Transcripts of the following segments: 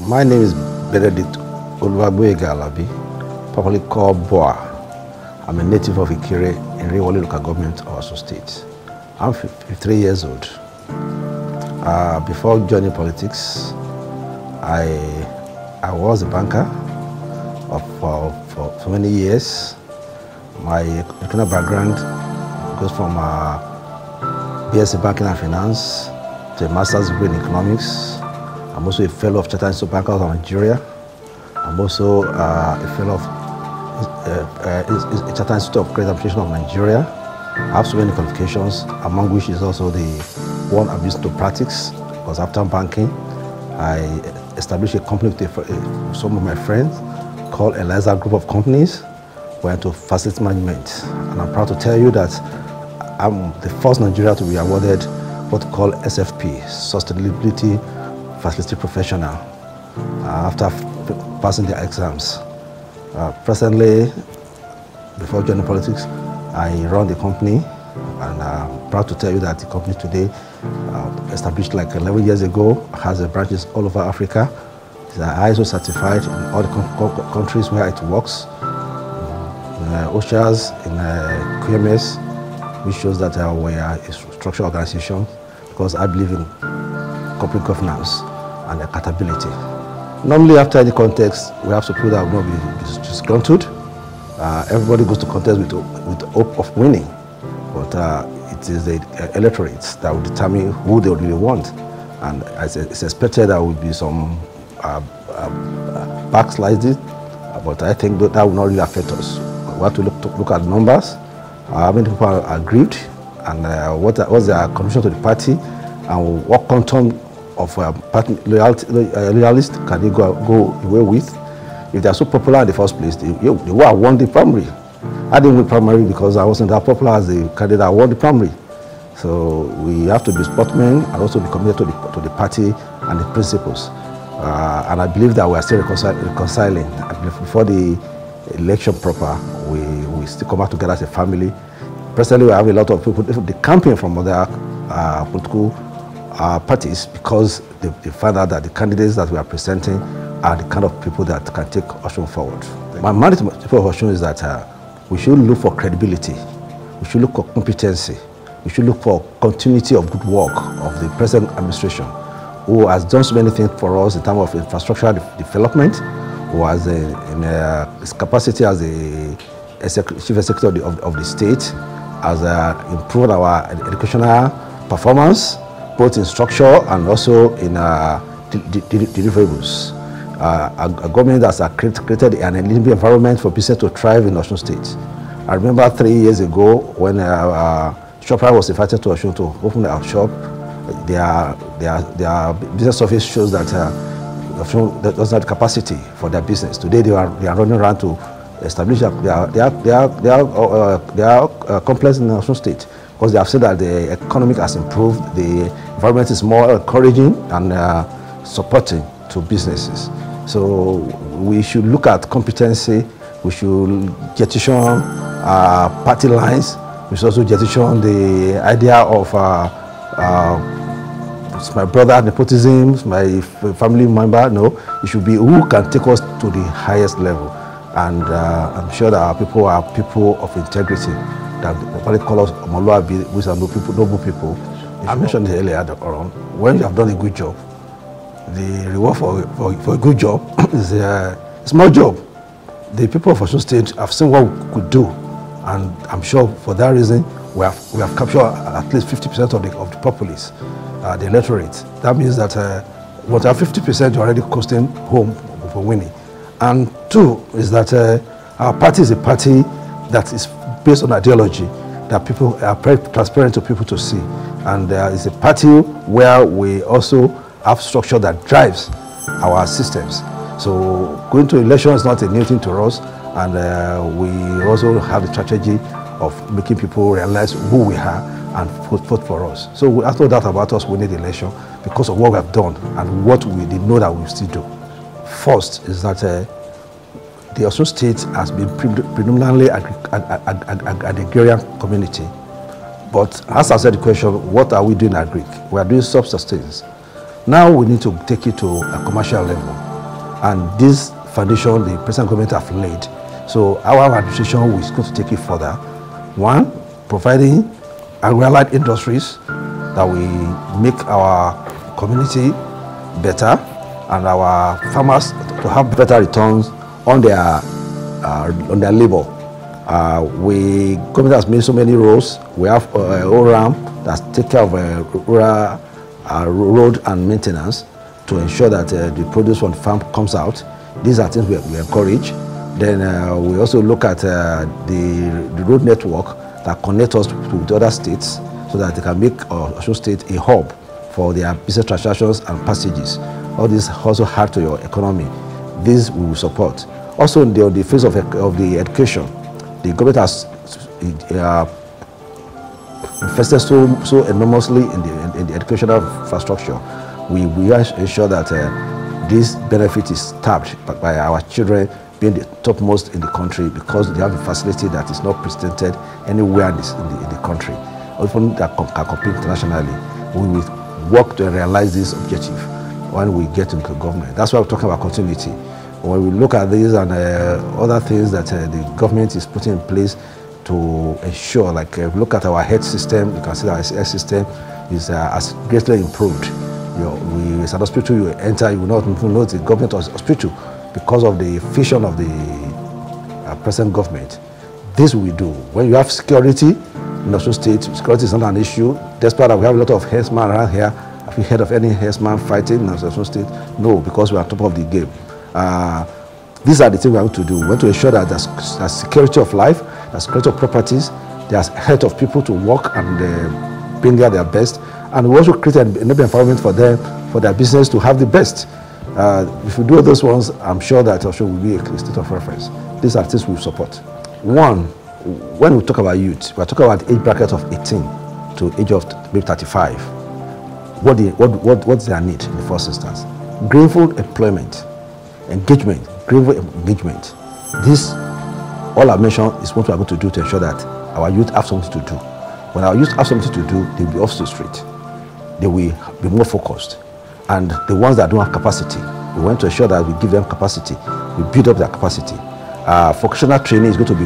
My name is Benedict Alabi, popularly called Boa. I'm a native of Ikire in Rewoli local government of Osun State. I'm 53 years old. Before joining politics, I was a banker for many years. My educational background goes from BSc Banking and Finance to a master's degree in economics. I'm also a fellow of Chartered Institute of Bankers of Nigeria. I'm also a fellow of Chartered Institute of Credit Administration of Nigeria. I have so many qualifications, among which is also the one I'm used to practice, because after banking, I established a company with some of my friends called Eliza Group of Companies. We went to facility management, and I'm proud to tell you that I'm the first Nigeria to be awarded what we call SFP, Sustainability Facility Professional, after passing the exams. Presently, before joining politics, I run the company, and I'm proud to tell you that the company today, established like 11 years ago, has branches all over Africa. It's ISO certified in all the countries where it works, in OSHA's, in QMS, which shows that we are a structured organization, because I believe in corporate governance and accountability. Normally, after any contest, we have people that will not be disgruntled. Everybody goes to contest with the hope of winning, but it is the electorate that will determine who they really want. And it's expected there will be some backsliding, but I think that will not really affect us. We have to look at numbers, how many people are aggrieved, and what's their contribution to the party, and what quantum of party loyalist can they go away with. If they are so popular in the first place, they won the primary. I didn't win primary because I wasn't that popular as the candidate that won the primary. So we have to be sportsmen and also be committed to the party and the principles. And I believe that we are still reconciling. I believe before the election proper, we still come back together as a family. Presently, we have a lot of people, they campaign from other political parties, because they find out that the candidates that we are presenting are the kind of people that can take Osun forward. My mandate to people of Osun is that we should look for credibility, we should look for competency, we should look for continuity of good work of the present administration, who has done so many things for us in terms of infrastructural development, who has his capacity as a chief executive of the state, has improved our educational performance, both in structure and also in deliverables. A government that has created an enabling environment for business to thrive in Osun State. I remember 3 years ago when Shoprite was invited to Osun to open our shop. Their business office shows that Osun doesn't have the capacity for their business. Today they are running around to establish their complex in Osun State, because they have said that the economy has improved, the environment is more encouraging and supporting to businesses. So we should look at competency, we should jettison party lines, we should also jettison the idea of my brother nepotism, my family member. No, it should be who can take us to the highest level. And I'm sure that our people are people of integrity, that they call us Omoluabi, which are noble people. I mentioned it earlier on, when you have done a good job, the reward for a good job is a small job. The people of Osun State have seen what we could do, and I'm sure for that reason we have captured at least 50% of the populace, the electorate. That means that what are 50% you're already costing home for winning. And two is that our party is a party that is based on ideology, that people are very transparent to people to see, and it's a party where we also have structure that drives our systems. So going to election is not a new thing to us, and we also have the strategy of making people realize who we are and vote for us. So we have no doubt about us winning the election because of what we have done and what we did know that we still do. First is that the Osun State has been predominantly an agrarian community. But as I said the question, what are we doing agric? We are doing self-sustenance. Now we need to take it to a commercial level. And this foundation, the present government have laid. So our administration is going to take it further. One, providing agri-allied industries that will make our community better and our farmers to have better returns on their labor. Government has made so many roads. We have ORAM that take care of rural road and maintenance to ensure that the produce from the farm comes out. These are things we encourage. Then we also look at the road network that connect us to other states so that they can make Osun State a hub for their business transactions and passages. All this also add to your economy. This we will support. Also, on the phase of the education, the government has invested so enormously in the educational infrastructure. We ensure that this benefit is tapped by our children being the topmost in the country because they have a facility that is not presented anywhere in the country, or even that can compete internationally. We will work to realize this objective when we get into government. That's why we're talking about continuity. When we look at these and other things that the government is putting in place to ensure, like if you look at our health system, you can see that our health system is has greatly improved. As an hospital you enter, you will not even know the government hospital because of the vision of the present government. This we do. When you have security in Osun State, security is not an issue. Despite that we have a lot of herdsmen around here. Have you heard of any herdsman fighting in Osun State? No, because we are on top of the game. These are the things we want to do. We want to ensure that there's security of life, there's security of properties, there's health of people to work and bring out their best. And we also create an environment for them, for their business to have the best. If we do those ones, I'm sure that Osun will be a state of reference. These are things we support. One, when we talk about youth, we're talking about the age bracket of 18 to age of maybe 35. What's their need in the first instance? Gainful employment, engagement, gainful engagement. This, all I mentioned, is what we are going to do to ensure that our youth have something to do. When our youth have something to do, they'll be off the street. They will be more focused. And the ones that don't have capacity, we want to ensure that we give them capacity, we build up their capacity. Vocational training is going to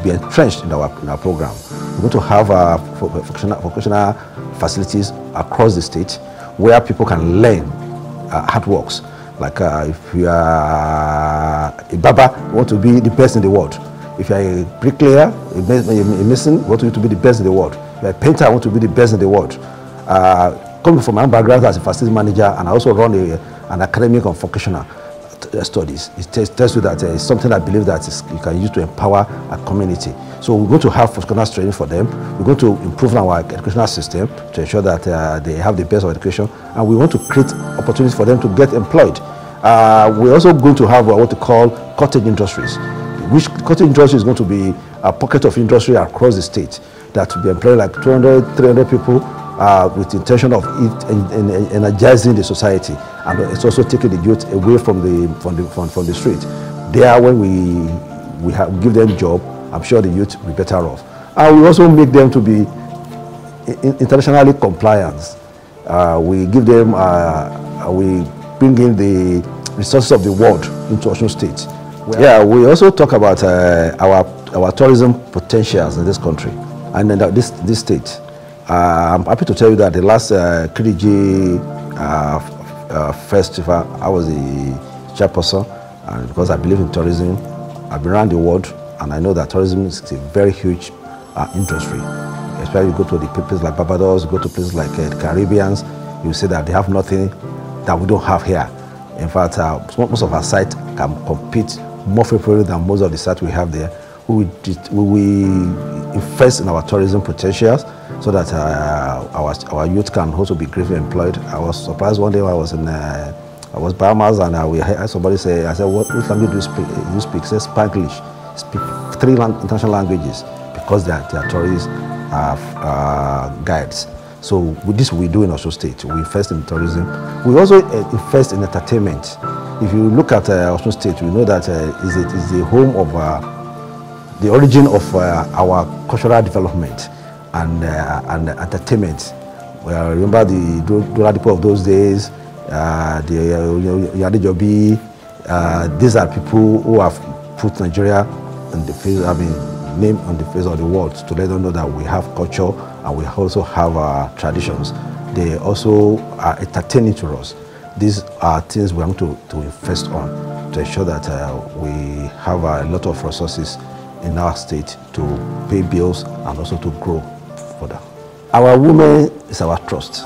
be entrenched in our program. We're going to have vocational facilities across the state where people can learn hard works. Like if you are a barber, you want to be the best in the world. If you are a bricklayer, a mason, you want to be the best in the world. If you are a painter, you want to be the best in the world. Coming from my background as a facility manager, and I also run an academic on vocational studies. It tells you that it's something I believe that you can use to empower a community. So we're going to have vocational training for them. We're going to improve our educational system to ensure that they have the best of education, and we want to create opportunities for them to get employed. We're also going to have what we call cottage industries, which cottage industry is going to be a pocket of industry across the state that will be employing like 200, 300 people with the intention of energizing the society, and it's also taking the youth away from the street. There, when we give them job, I'm sure the youth will be better off. And we also make them to be internationally compliant. We give them, we bring in the resources of the world into Osun State. Yeah, we also talk about our tourism potentials in this country and in this state. I'm happy to tell you that the last Kiriji festival, I was the chairperson, and because I believe in tourism, I've been around the world, and I know that tourism is a very huge industry. Especially you go to the places like Barbados, you go to places like the Caribbeans, you see that they have nothing that we don't have here. In fact, most of our sites can compete more favorably than most of the sites we have there. We invest in our tourism potentials so that our youth can also be greatly employed. I was surprised one day when I was in Bahamas, and we had somebody say, I said, what language do you speak? He says Spanglish. Speak 3 international languages because they are tourist guides. So with this we do in Osun State. We invest in tourism. We also invest in entertainment. If you look at Osun State, we know that is the home of the origin of our cultural development and entertainment. Remember the Doladipo of those days, the Yadejobi, These are people who have put Nigeria in the face, name on the face of the world, to let them know that we have culture and we also have our traditions. They also are entertaining to us. These are things we want to invest on to ensure that we have a lot of resources in our state to pay bills and also to grow further. Our women is our trust.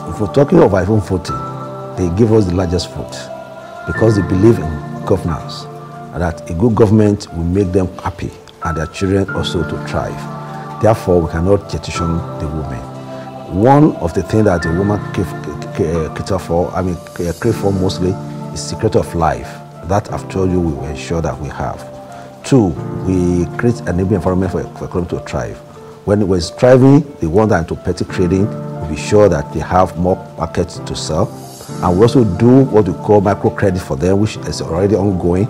If we're talking of our own voting, they give us the largest vote because they believe in governance and that a good government will make them happy and their children also to thrive. Therefore, we cannot jettison the women. One of the things that a woman crave for mostly is security of life. That I've told you we will ensure that we have. Two, we create an enabling environment for economy to thrive. When we're striving, they want that into petty trading, we'll be sure that they have more markets to sell. And we also do what we call microcredit for them, which is already ongoing.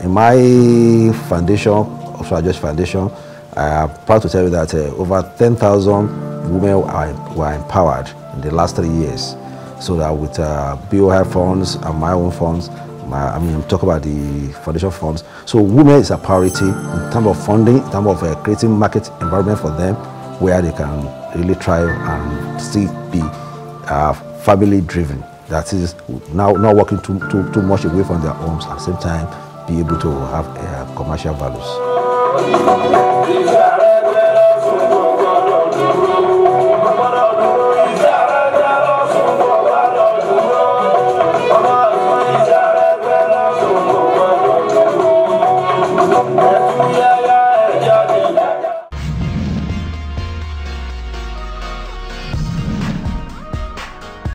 In my foundation, also Just Foundation, I'm proud to tell you that over 10,000 women were empowered in the last 3 years. So that with BOI funds and my own funds, I'm talking about the foundation funds. So women is a priority in terms of funding, in terms of creating market environment for them where they can really thrive and still be family driven. That is now not working too much away from their homes, at the same time be able to have commercial values.